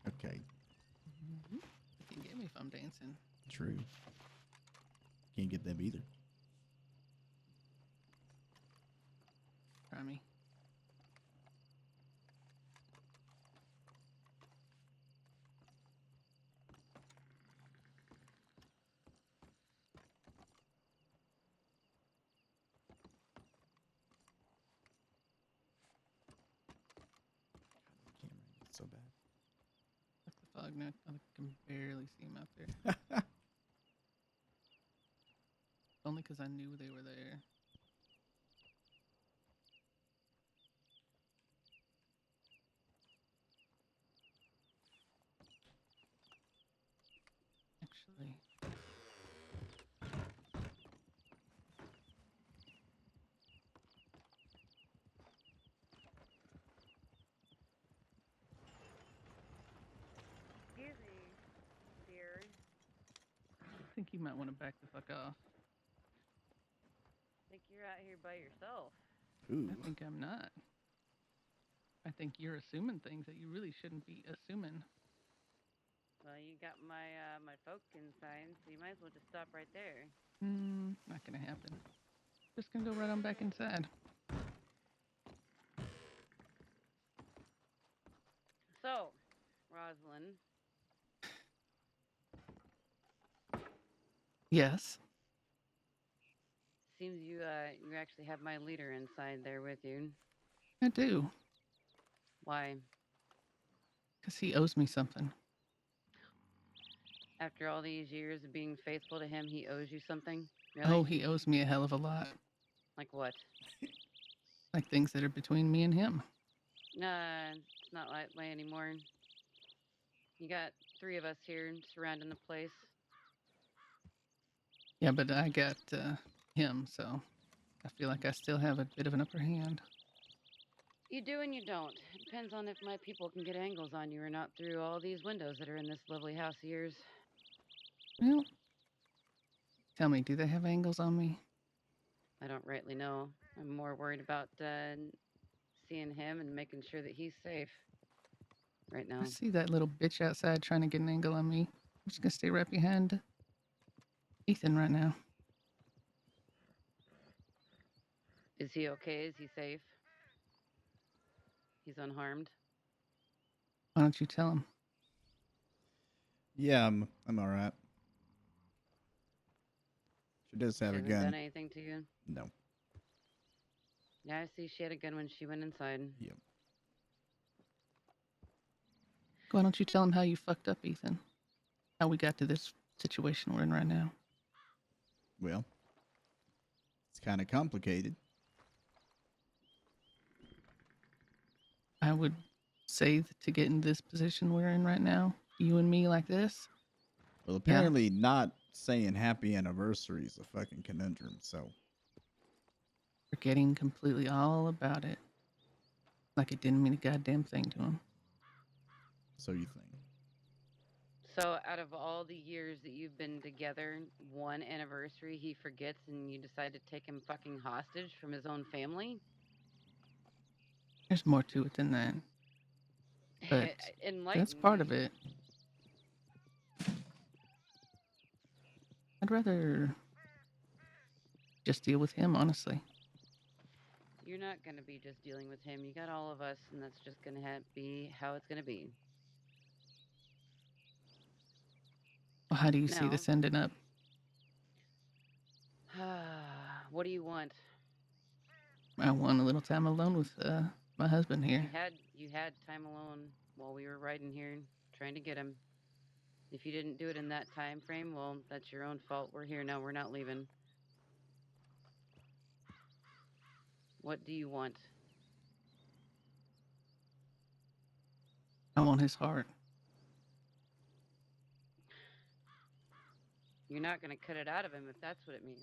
Okay, You can get me if I'm dancing. true. Can't get them either. Try me. Camera is so bad. Fuck the fog now. I can barely see him out there. Only because I knew they were there. Actually, Excuse me, dear. I think you might want to back the fuck off. Think you're out here by yourself. Ooh. I think I'm not. I think you're assuming things that you really shouldn't be assuming. Well, you got my folk inside, so you might as well just stop right there. Not gonna happen. Just gonna go right on back inside. So, Roslyn, Yes, seems you actually have my leader inside there with you. I do. Why? Because he owes me something. After all these years of being faithful to him, he owes you something? Oh, Really? he owes me a hell of a lot. Like what? Like things that are between me and him. It's not that way anymore. You got three of us here surrounding the place. Yeah, but I got him, so I feel like I still have a bit of an upper hand. You do and you don't. It depends on if my people can get angles on you or not through all these windows that are in this lovely house of yours. Well, tell me, do they have angles on me? I don't rightly know. I'm more worried about seeing him and making sure that he's safe right I now. see that little bitch outside trying to get an angle on me. I'm just gonna stay right behind Ethan right now. Is he okay? Is he safe? He's unharmed? Why don't you tell him? Yeah, I'm all right. She does She have a hasn't done gun. anything to you? No. Yeah, I see she had a gun when she went inside. Yep. Why don't you tell him how you fucked up, Ethan? How we got to this situation we're in right now? Well, it's kind of complicated. I would say that to get in this position we're in right now, you and me like this, Well, yeah, apparently not saying happy anniversary is a fucking conundrum. So, forgetting completely all about it. Like it didn't mean a goddamn thing to him. so you think? So, out of all the years that you've been together, one anniversary he forgets and you decide to take him fucking hostage from his own family? There's more to it than that. But that's Enlighten part of me. it. I'd rather just deal with him, honestly. You're not going to be just dealing with him. You got all of us, and that's just going to be how it's going to be. Well, how do you see Now, this ending up? what do you want? I want a little time alone with my husband here. You had time alone while we were riding here trying to get him. If you didn't do it in that time frame, well, that's your own fault. We're here now. We're not leaving. What do you want? I want his heart. You're not going to cut it out of him if that's what it means.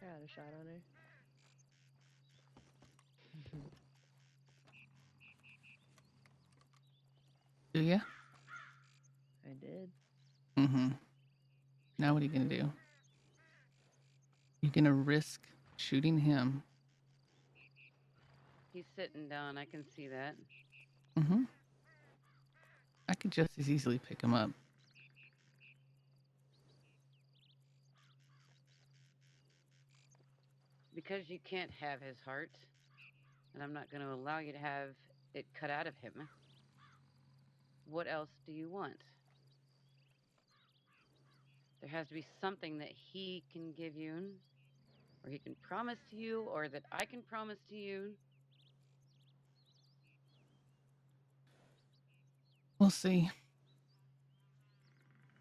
I had a shot on her. Do ya? I did. Mm-hmm. Now what are you gonna do? You gonna risk shooting him? He's sitting down. I can see that. Mm-hmm. I could just as easily pick him up. Because you can't have his heart, and I'm not going to allow you to have it cut out of him. What else do you want? There has to be something that he can give you, or he can promise to you, or that I can promise to you. We'll see.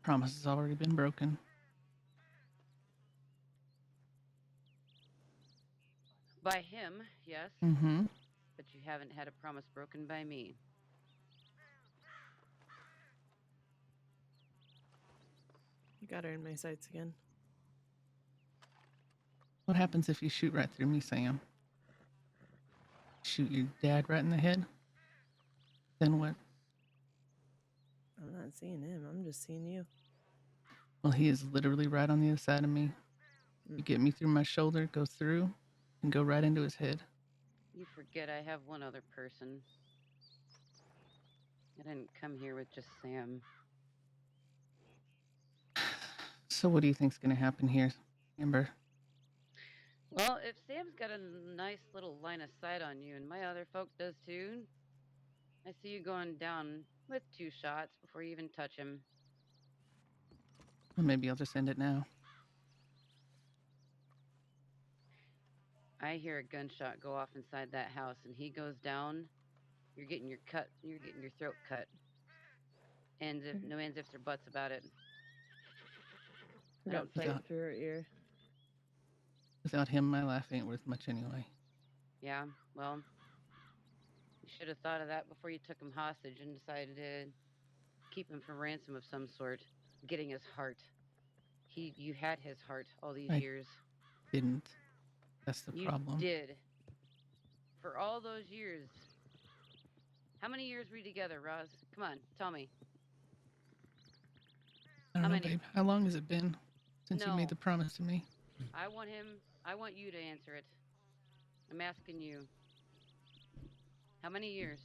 Promise has already been broken. By him, yes, Mm-hmm. but you haven't had a promise broken by me. You got her in my sights again. What happens if you shoot right through me, Sam? Shoot your dad right in the head? Then what? I'm not seeing him. I'm just seeing you. Well, he is literally right on the other side of me. You get me through my shoulder, go through, and go right into his head. You forget I have one other person. I didn't come here with just Sam. So what do you think's gonna happen here, Amber? Well, if Sam's got a nice little line of sight on you, and my other folk does too, I see you going down with 2 shots before you even touch him. Well, maybe I'll just end it now. I hear a gunshot go off inside that house, and he goes down. You're getting your throat cut. And no ands, ifs, or buts about it. I Got don't sight Without- through her ear. Without him, my life ain't worth much anyway. Yeah, well, you should have thought of that before you took him hostage and decided to keep him for ransom of some sort, getting his heart. You had his heart all these I years. Didn't. That's the You problem. did. For all those years. How many years were you together, Roz? Come on, tell me. I How don't know, many? babe. How long has it been since you No. made the promise to me? I want you to answer it. I'm asking you. How many years?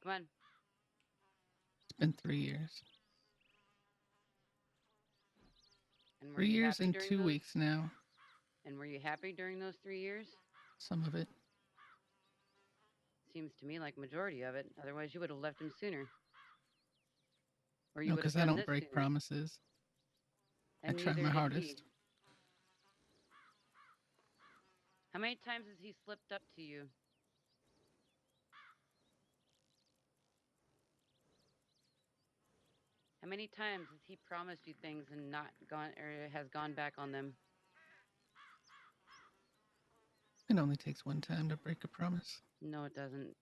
Come on. It's been 3 years. And were 3 you years happy and during 2 those? weeks now. And were you happy during those 3 years? Some of it. Seems to me like majority of it. Otherwise, you would have left him sooner. Or you No, would have because I done don't this break sooner. promises. I And try neither my did hardest. he. How many times has he slipped up to you? How many times has he promised you things and not gone or has gone back on them? It only takes one time to break a promise. No, it doesn't.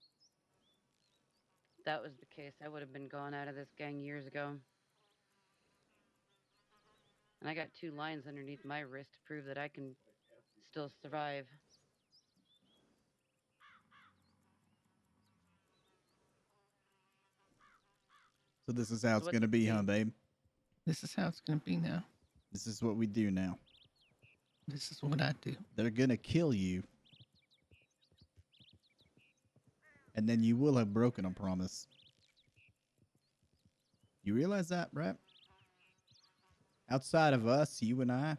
If that was the case, I would have been gone out of this gang years ago. And I got 2 lines underneath my wrist to prove that I can still survive. So this is how So it's what's gonna it be, be? huh, babe? This is how it's going to be now. This is what we do now. This is what I do. They're gonna kill you. And then you will have broken a promise. You realize that, Brett? Outside of us, you and I,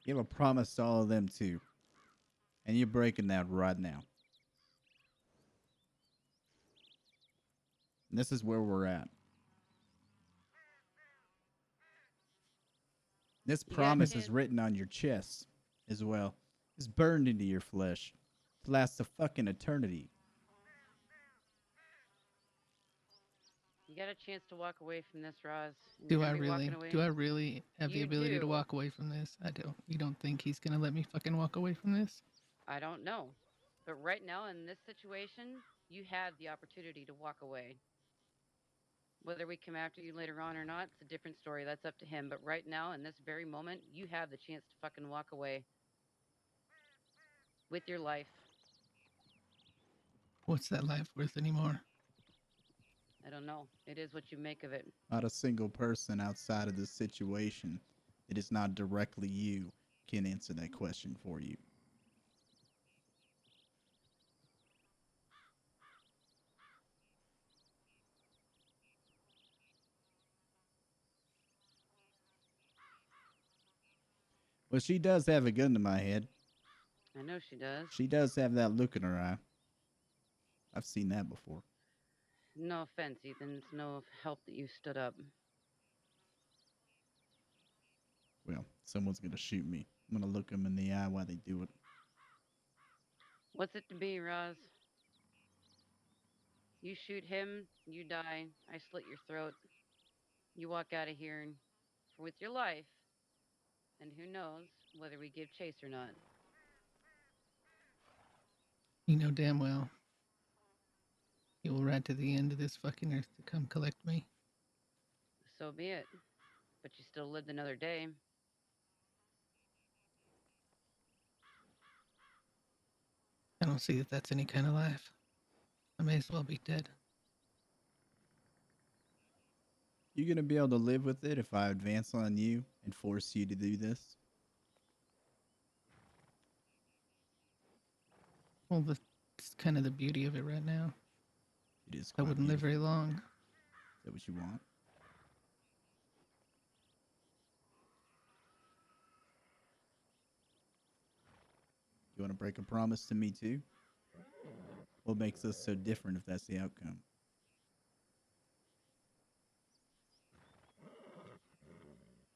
you have a promise to all of them too. And you're breaking that right now. And this is where we're at. This You got a promise is chance. written on your chest as well. It's burned into your flesh to last a fucking eternity. You got a chance to walk away from this, Roz. And Do you're I gonna be really? walking away. Do I really have the You ability to do. walk away from this? I don't. You don't think he's going to let me fucking walk away from this? I don't know. But right now, in this situation, you have the opportunity to walk away. Whether we come after you later on or not, it's a different story. That's up to him. But right now, in this very moment, you have the chance to fucking walk away with your life. What's that life worth anymore? I don't know. It is what you make of it. Not a single person outside of this situation that is not directly you can answer that question for you. Well, she does have a gun to my head. I know she does. She does have that look in her eye. I've seen that before. No offense, Ethan. It's no help that you stood up. Well, someone's gonna shoot me. I'm gonna look them in the eye while they do it. What's it to be, Roz? You shoot him, you die. I slit your throat. You walk out of here and with your life, and who knows whether we give chase or not. You know damn well you will ride to the end of this fucking earth to come collect me. So be it. But you still lived another day. I don't see that that's any kind of life. I may as well be dead. You gonna be able to live with it if I advance on you and force you to do this? Well, that's kind of the beauty of it right now. It is I quite wouldn't live beautiful. very long. Is that what you want? You want to break a promise to me too? What makes us so different if that's the outcome?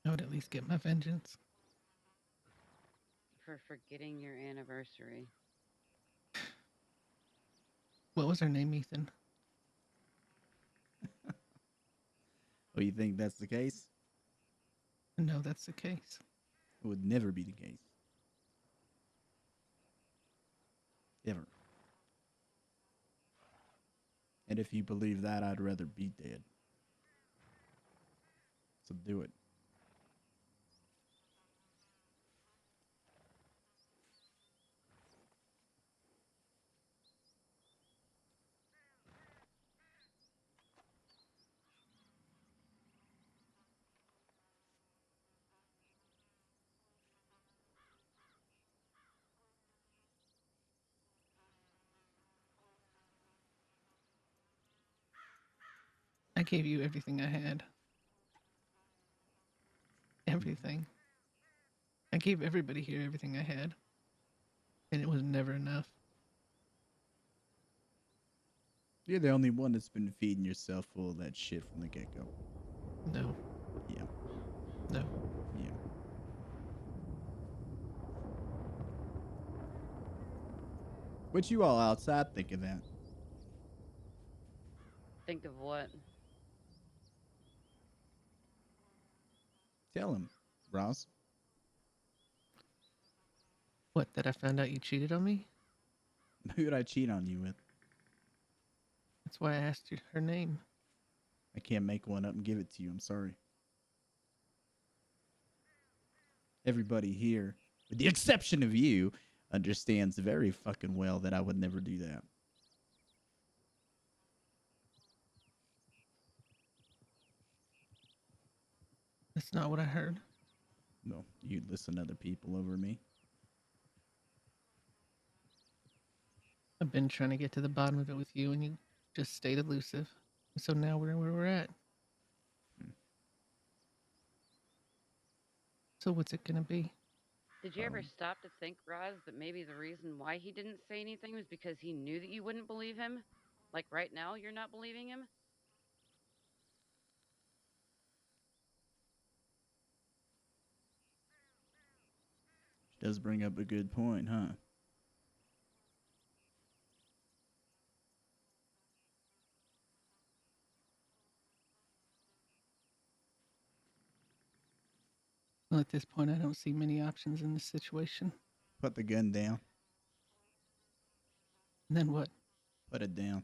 I would at least get my vengeance. For forgetting your anniversary. What was her name, Ethan? Oh, you think that's the case? No, that's the case. It would never be the case. Ever. And if you believe that, I'd rather be dead. So do it. I gave you everything I had. Everything. I gave everybody here everything I had. And it was never enough. You're the only one that's been feeding yourself full of that shit from the get-go. No. Yeah. No. Yeah. What you all outside think of that? Think of what? Tell him, Ross. What, that I found out you cheated on me? Who would I cheat on you with? That's why I asked you her name. I can't make one up and give it to you. I'm sorry. Everybody here, with the exception of you, understands very fucking well that I would never do that. That's not what I heard. No, you listen to other people over me. I've been trying to get to the bottom of it with you, and you just stayed elusive. So now we're where we're at. So what's it gonna be? Did you ever stop to think, Roz, that maybe the reason why he didn't say anything was because he knew that you wouldn't believe him? Like right now, you're not believing him? She does bring up a good point, huh? Well, at this point, I don't see many options in this situation. Put the gun down. And then what? Put it down.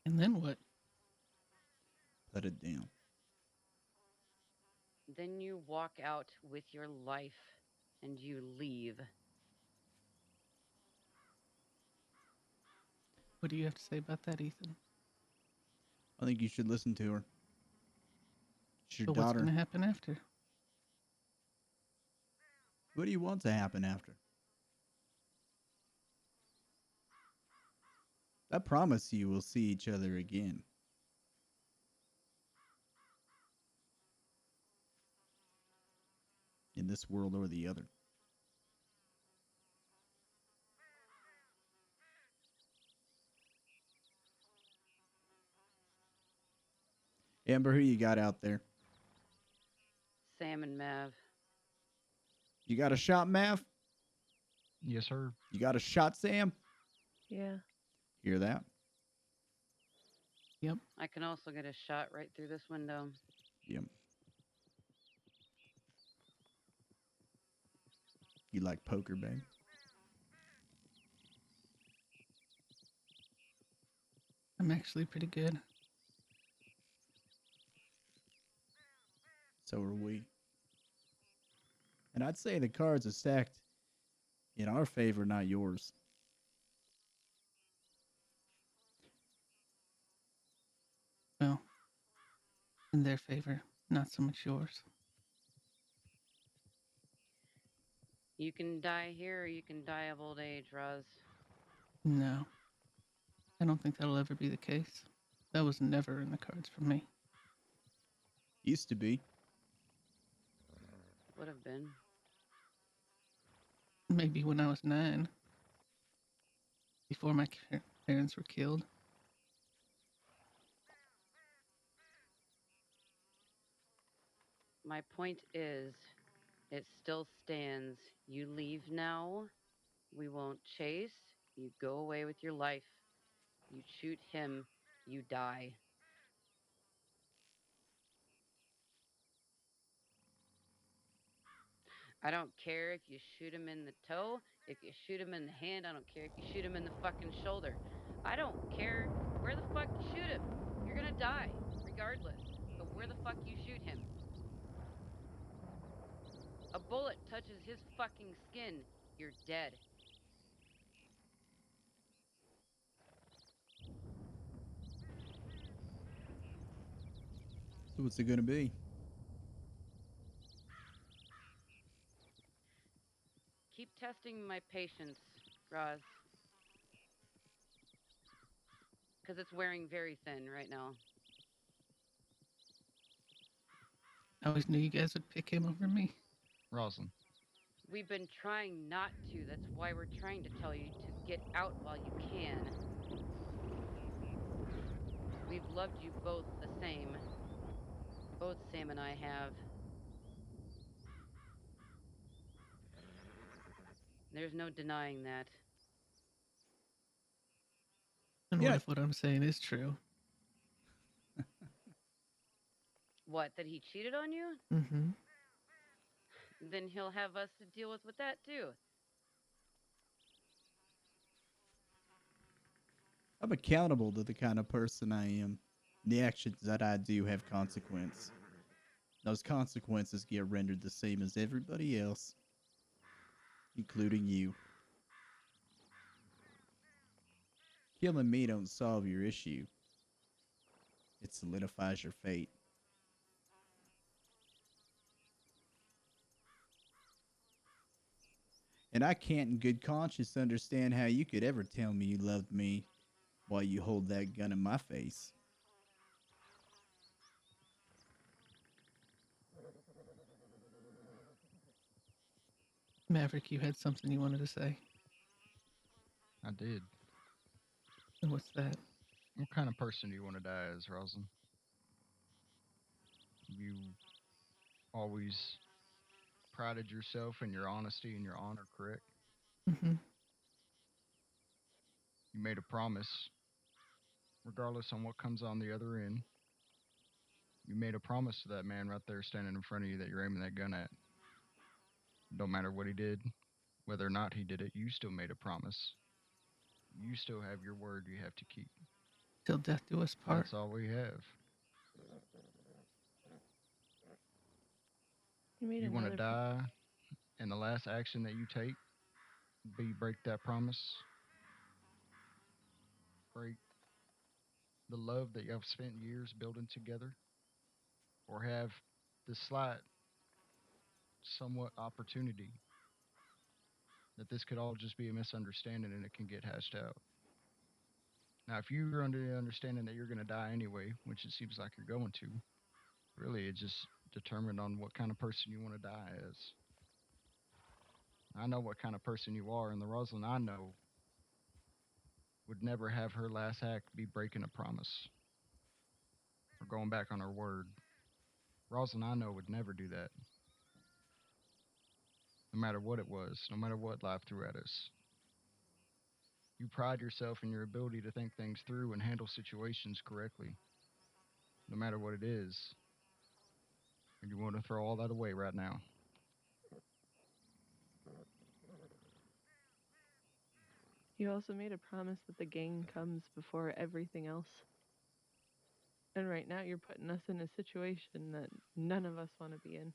And then what? Put it down. Then you walk out with your life and you leave. What do you have to say about that, Ethan? I think you should listen to her. She's your But what's daughter. gonna happen after? What do you want to happen after? I promise you we'll see each other again. In this world or the other. Amber, who you got out there? Sam and Mav. You got a shot, Mav? Yes, sir. You got a shot, Sam? Yeah. Hear that? Yep. I can also get a shot right through this window. Yep. You like poker, babe? I'm actually pretty good. So are we. And I'd say the cards are stacked in our favor, not yours. Well, in their favor, not so much yours. You can die here or you can die of old age, Roz. No. I don't think that'll ever be the case. That was never in the cards for me. Used to be. Would have been. Maybe when I was 9. Before my parents were killed. My point is, it still stands. You leave now. We won't chase. You go away with your life. You shoot him. You die. I don't care if you shoot him in the toe, if you shoot him in the hand. I don't care if you shoot him in the fucking shoulder. I don't care where the fuck you shoot him. You're gonna die, regardless. But where the fuck you shoot him. A bullet touches his fucking skin. You're dead. So what's it gonna be? Keep testing my patience, Roz. Because it's wearing very thin right now. I always knew you guys would pick him over me. Roslyn. We've been trying not to. That's why we're trying to tell you to get out while you can. We've loved you both the same. Both Sam and I have. There's no denying that. And Yeah. what if what I'm saying is true? What, that he cheated on you? Mm-hmm. Then he'll have us to deal with that too. I'm accountable to the kind of person I am. The actions that I do have consequence. Those consequences get rendered the same as everybody else, including you. Killing me don't solve your issue. It solidifies your fate. And I can't in good conscience understand how you could ever tell me you loved me while you hold that gun in my face. Maverick, you had something you wanted to say. I did. And what's that? What kind of person do you want to die as, Roslyn? You always prided yourself in your honesty and your honor, correct? Mm-hmm. You made a promise, regardless on what comes on the other end. You made a promise to that man right there standing in front of you that you're aiming that gun at. Don't matter what he did, whether or not he did it, you still made a promise. You still have your word you have to keep. Till death do us part. That's all we have. You want to die, and the last action that you take be break that promise. Break the love that you have spent years building together, or have the slight, somewhat opportunity that this could all just be a misunderstanding and it can get hashed out. Now, if you're under the understanding that you're going to die anyway, which it seems like you're going to, really it's just determined on what kind of person you want to die as. I know what kind of person you are, and the Roslyn I know would never have her last act be breaking a promise or going back on her word. Roslyn I know would never do that, no matter what it was, no matter what life threw at us. You pride yourself in your ability to think things through and handle situations correctly, no matter what it is. And you want to throw all that away right now. You also made a promise that the gang comes before everything else. And right now you're putting us in a situation that none of us want to be in.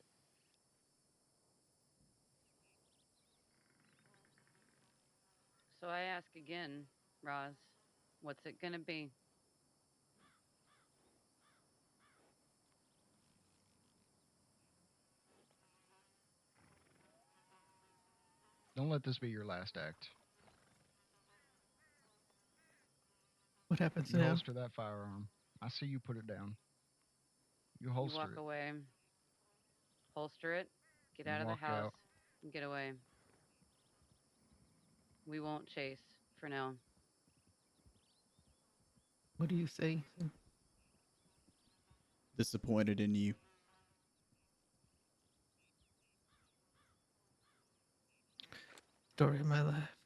So I ask again, Roz, what's it gonna be? Don't let this be your last act. What happens You now? holster that firearm. I see you put it down. You You holster walk it. away, holster it, get You out of the walk house, out. and get away. We won't chase for now. What do you say? Disappointed in you. Story of my life.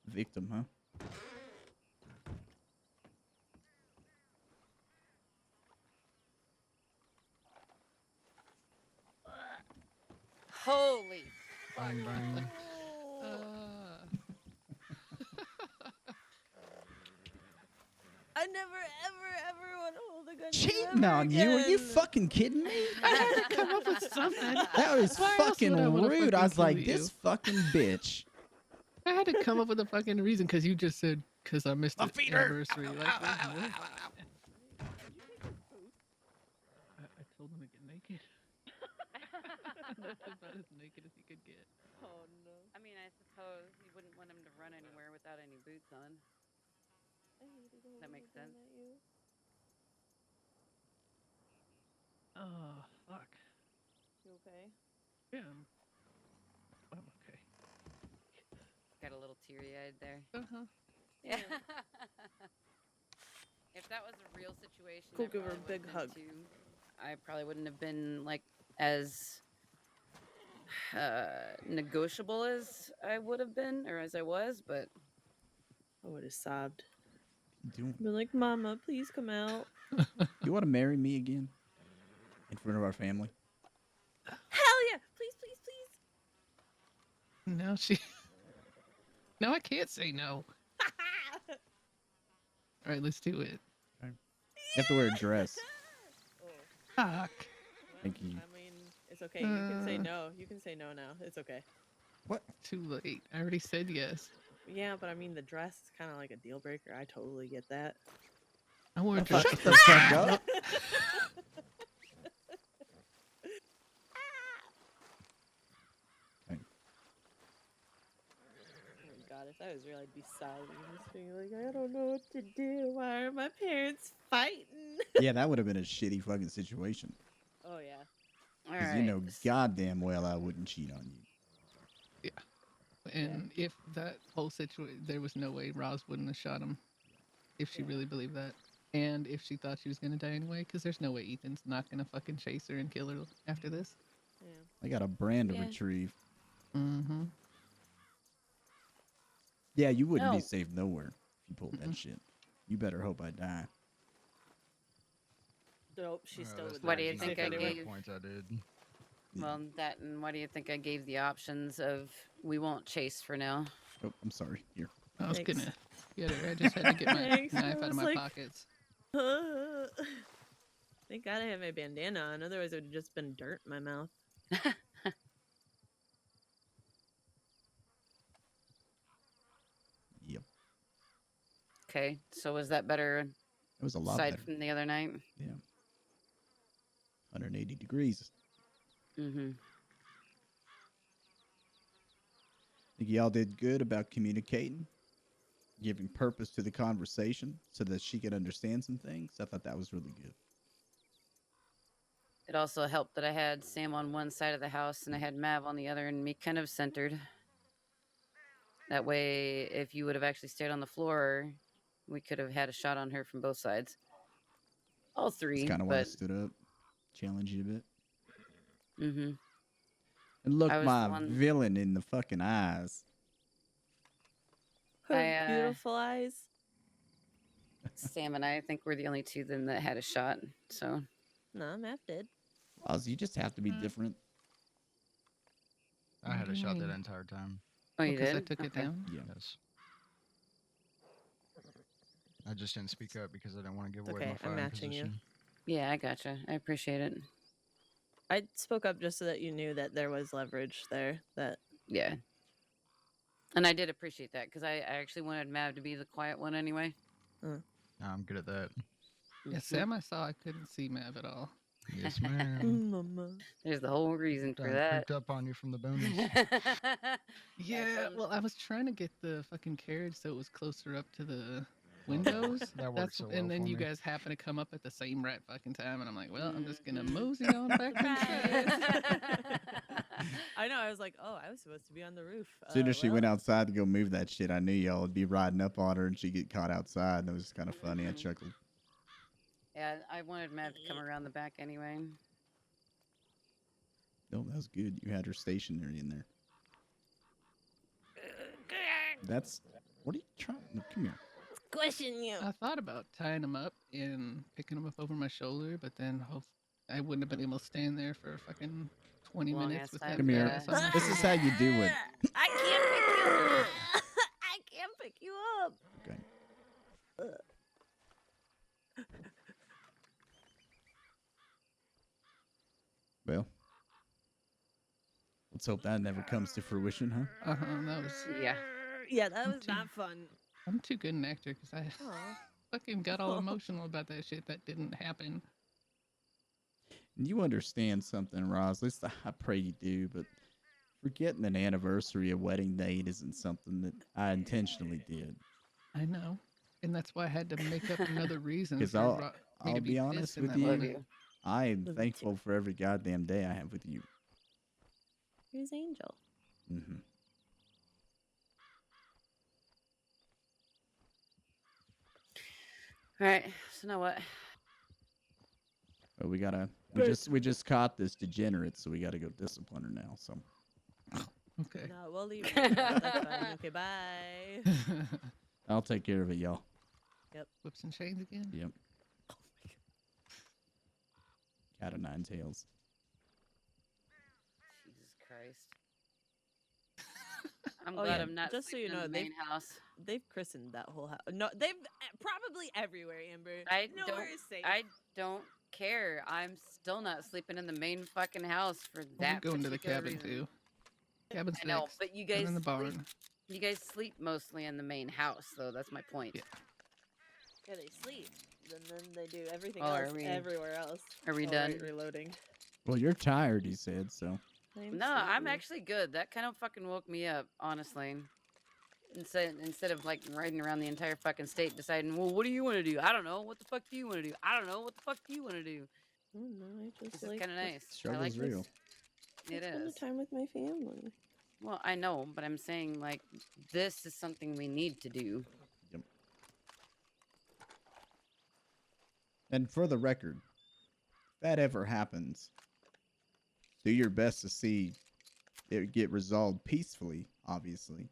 Victim, huh? Holy Bang, bang. I never, ever want to hold a gun to Cheating ever on you? Are you again. fucking kidding me? I had to come up with something. That was Why else fucking would I wanna rude. I fucking was like, kill you? this fucking bitch. I had to come up with a fucking reason because you just said because I missed My the feet hurt. anniversary. Like, what? I told him to get naked. That's about as naked as he could get. Oh no. I mean, I suppose you wouldn't want him to run anywhere without any boots on. I hated holding That makes a gun sense. at you. Oh, fuck. You okay? Yeah, I'm okay. Got a little teary-eyed there. Uh-huh. Yeah. If that was a real situation, Go I give her a probably would've big been hug. too. I probably wouldn't have been like as negotiable as I would have been or as I was, but I would have sobbed. Do Been like, Mama, please come out. you want to marry me again? In front of our family? Hell yeah! Please, please, please. Now she. Now I can't say no. All right, let's do it. You have to wear a dress. Oh, Fuck. Thank you. I mean, it's okay. You can say no. You can say no now. It's okay. What? Too late. I already said yes. Yeah, but I mean, the dress is kind of like a deal breaker. I totally get that. I wore a Shut dress. the fuck up. Oh my god, if I was real, I'd be sobbing and just being like, I don't know what to do. Why are my parents fighting? Yeah, that would have been a shitty fucking situation. Oh yeah. all Because right. you know goddamn well I wouldn't cheat on you. And if that whole situation, there was no way Roz wouldn't have shot him if she really believed that. And if she thought she was going to die anyway, because there's no way Ethan's not going to fucking chase her and kill her after this. Yeah. I got a brand to Yeah. retrieve. Mm-hmm. Yeah, you wouldn't be No. safe nowhere if you pulled that shit. You better hope I die. Nope, she's still That's with not- What do you that's think not I the gave? points I did. Well, that and what do you think I gave the options of we won't chase for now? Oh, I'm sorry. Here. I was Thanks. going to get her. I just had to get my Thanks, I knife out of was my like- pockets. Thank God I have my bandana on. Otherwise, it would have just been dirt in my mouth. Yep. Okay, so was that better It was a lot aside better. from the other night? Yeah. 180 degrees. Mm-hmm. Think y'all did good about communicating, giving purpose to the conversation so that she could understand some things. I thought that was really good. It also helped that I had Sam on one side of the house and I had Mav on the other and me kind of centered. That way, if you would have actually stayed on the floor, we could have had a shot on her from both sides. All That's three, kind of why I but stood up, challenged you a bit. mm-hmm. And look I was the my one. villain in the fucking eyes. Her beautiful eyes. Sam and I think we're the only two then that had a shot. So No, Matt did. Oz, you just have to be different. I What had do a you shot that mean? entire time. oh, you Because I did? took it Okay. down. Yeah. Yes. I just didn't speak up because I didn't want to give It's away okay, my I'm firing matching you. position. Yeah, I gotcha. I appreciate it. I spoke up just so that you knew that there was leverage there. That Yeah. And I did appreciate that because I actually wanted Mav to be the quiet one anyway. I'm good at that. Yeah, Sam, I saw I couldn't see Mav at all. Yes, ma'am. mama. There's the whole reason for Done that. creeped up on you from the bonus. Yeah, well, I was trying to get the fucking carriage so it was closer up to the windows. That worked so well and then for you me. guys happen to come up at the same right fucking time, and I'm like, well, I'm just gonna mosey on back inside. I know. I was like, oh, I was supposed to be on the roof. As soon as she went well, outside to go move that shit, I knew y'all would be riding up on her and she'd get caught outside. And it was kind of funny. I chuckled. Yeah, I wanted Mav to come around the back anyway. No, that was good. You had her stationary in there. That's. What are you trying? No, come here. Squishing you. I thought about tying him up and picking him up over my shoulder, but then I wouldn't have been able to stand there for fucking 20 Long minutes ass with time, that Come here. ass on my This is shoulder. how you do it. I can't pick you up. I can't pick you up. Okay. Well, let's hope that never comes to fruition, huh? That was. Yeah. Yeah, that was too- not fun. I'm too good an actor because I Aw. fucking got all emotional about that shit that didn't happen. You understand something, Roz. At least I pray you do, but forgetting an anniversary, a wedding date isn't something that I intentionally did. I know, and that's why I had to make up another reason. Because for I'll, me I'll to be pissed honest in with that you, Love moment. you. I am Love you too. thankful for every goddamn day I have with you. Here's Angel. Mm-hmm. All right. So now what? But we gotta, But- we just caught this degenerate, so we gotta go discipline her now. So Okay. No, we'll leave. That's fine. Okay, bye. I'll take care of it, y'all. Whips and chains again. Yep. Cat of nine tails. Jesus Christ. I'm Oh, glad yeah, I'm not just so you sleeping know, in the main house. They've christened that whole house. No, they've probably everywhere, Amber. I Nowhere is safe. I don't care. I'm still not sleeping in the main fucking house for We'll that. be going to the particular cabin reason. too. Cabin's I know, next. but you Down guys in the sleep, barn. you guys sleep mostly in the main house, though. That's my point. Yeah. Yeah, they sleep. Then they do everything Oh, are else we- everywhere else. Are we Oh, done? right, reloading. Well, you're tired, he said. So No, I'm actually good. That kind of fucking woke me up, honestly. Instead of like riding around the entire fucking state deciding, well, what do you want to do? I don't know. What the fuck do you want to do? I don't know. What the fuck do you want to do? Oh, no, I just This is like kind of to nice. I struggle's like this. real. It spend the is. time with my family. Well, I know, but I'm saying like this is something we need to do. Yep. And for the record, if that ever happens, do your best to see it get resolved peacefully, obviously.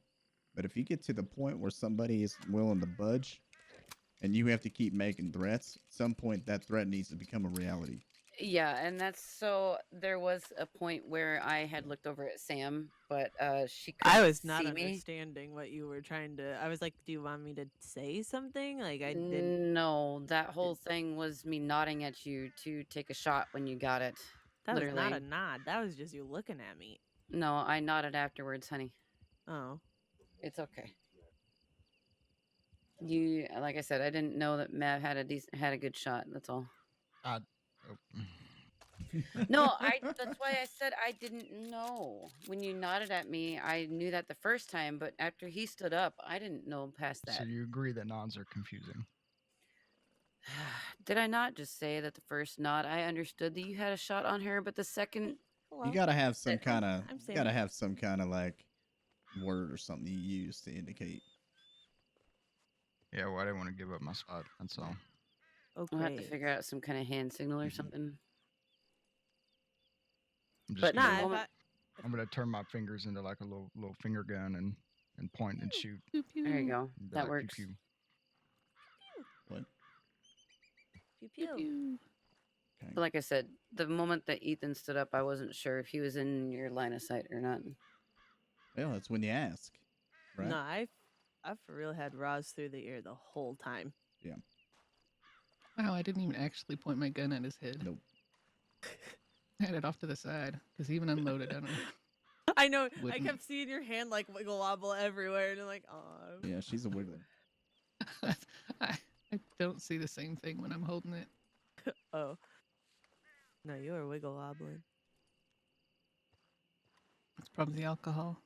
But if you get to the point where somebody is willing to budge and you have to keep making threats, at some point that threat needs to become a reality. Yeah, and that's so. There was a point where I had looked over at Sam, but she couldn't I was not see me. understanding what you were trying to. I was like, do you want me to say something? Like, I didn't. No, that whole thing was me nodding at you to take a shot when you got it. That was not literally. a nod. That was just you looking at me. No, I nodded afterwards, honey. Oh. It's okay. You, like I said, I didn't know that Mav had a good shot. That's all. Oh. No, that's why I said I didn't know. When you nodded at me, I knew that the first time, but after he stood up, I didn't know past So that. you agree that nods are confusing? Did I not just say that the first nod I understood that you had a shot on her, but the second Hello. You gotta have some I'm kind of Sammy. like word or something you use to indicate. Yeah, well, I didn't want to give up my spot. That's all. we'll have to Okay. figure out some kind of hand signal or Mhm. something. I'm just But gonna, the Nah, moment I'm gonna turn my fingers into like a little finger gun and point and shoot. Pew, pew. there you go, And be that like, pew works. pew. What? Pew Pew, pew. pew. Okay. But like I said, the moment that Ethan stood up, I wasn't sure if he was in your line of sight or not. Well, that's when you ask, right? No, I for real had Roz through the ear the whole time. Yeah. Wow, I didn't even actually point my gun at his head. Nope. I had it off to the side because even unloaded, I don't know. I know. I Wouldn't. kept seeing your hand like wiggle wobble everywhere, and I'm like, oh. Yeah, she's a wiggler. I don't see the same thing when I'm holding it. Oh. No, you were wiggle wobbling. It's probably the alcohol.